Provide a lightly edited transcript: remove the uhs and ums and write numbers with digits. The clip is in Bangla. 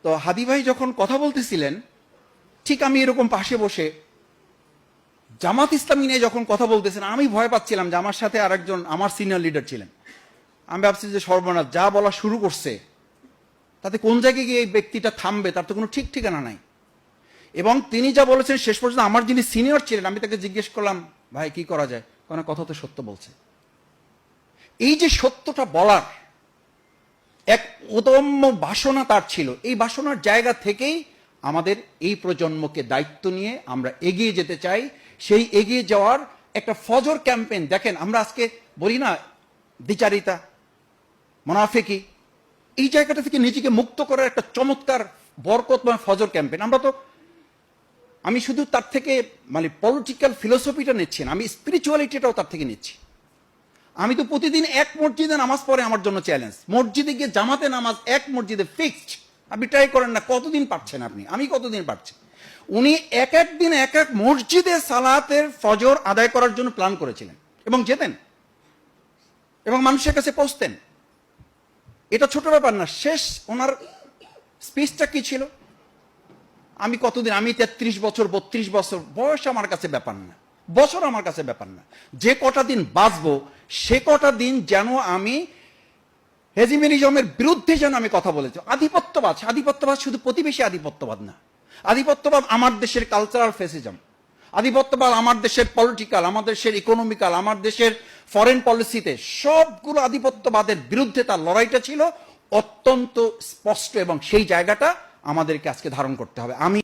তো হাদি ভাই যখন কথা বলতেছিলেন, ঠিক আমি এরকম পাশে বসে জামাত ইসলামী নিয়ে যখন কথা বলতেছেন, আমি ভয় পাচ্ছিলাম যে আমার সাথে আরেকজন আমার সিনিয়র লিডার ছিলেন। আমি ভাবছি যে সর্বনাশ, যা বলা শুরু করছে তাতে কোন জায়গায় গিয়ে এই ব্যক্তিটা থামবে তার তো কোনো ঠিক ঠিকানা নাই। এবং তিনি যা বলেছেন, শেষ পর্যন্ত আমার যিনি সিনিয়র ছিলেন, আমি তাকে জিজ্ঞেস করলাম, ভাই কি করা যায়? কারণ কথা তো সত্য বলছে। এই যে সত্যটা বলার এক অদম্য বাসনা তার ছিল, এই বাসনার জায়গা থেকেই আমাদের এই প্রজন্মকে দায়িত্ব নিয়ে আমরা এগিয়ে যেতে চাই। সেই এগিয়ে যাওয়ার একটা ফজর ক্যাম্পেইন দেখেন, আমরা আজকে বলি না দ্বিচারিতা, মুনাফিকি, এই জায়গাটা থেকে নিজেকে মুক্ত করার একটা চমৎকার বরকতময় ফজর ক্যাম্পেইন। আমি শুধু তার থেকে মানে পলিটিক্যাল ফিলোসফিটা নিচ্ছি না, আমি স্পিরিচুয়ালিটিটাও তার থেকে নিচ্ছি। আমি তো প্রতিদিন এক মসজিদে নামাজ পড়ে আমার জন্য চ্যালেঞ্জ। মসজিদে গিয়ে জামাতে নামাজ এক মসজিদে ফিক্সড। আপনি ট্রাই করেন না, কতদিন পারছেন আপনি, আমি কতদিন পারছি। উনি এক এক দিন এক এক মসজিদে সালাতের ফজর আদায় করার জন্য প্ল্যান করেছিলেন এবং যেতেন এবং মানুষের কাছে পৌঁছতেন। এটা ছোট ব্যাপার না। শেষ ওনার স্পিচটা কি ছিল? আমি কতদিন, আমি 33 বছর 32 বছর বয়স আমার কাছে ব্যাপার না, বছর আমার কাছে ব্যাপার না। যে কটা দিন বাঁচবো সে কটা দিন যেন আমি হেজিমেনিজমের বিরুদ্ধে যেন আমি কথা বলেছি। আধিপত্যবাদ শুধু প্রতিবেশী আধিপত্যবাদ না, আধিপত্যবাদ আমার দেশের কালচারাল ফেসিজম, আধিপত্যবাদ আমার দেশের পলিটিক্যাল, আমার দেশের ইকোনমিক্যাল, আমার দেশের ফরেন পলিসিতে সবগুলো আধিপত্যবাদের বিরুদ্ধে তার লড়াইটা ছিল অত্যন্ত স্পষ্ট এবং সেই জায়গাটা আমাদেরকে আজকে ধারণ করতে হবে। আমি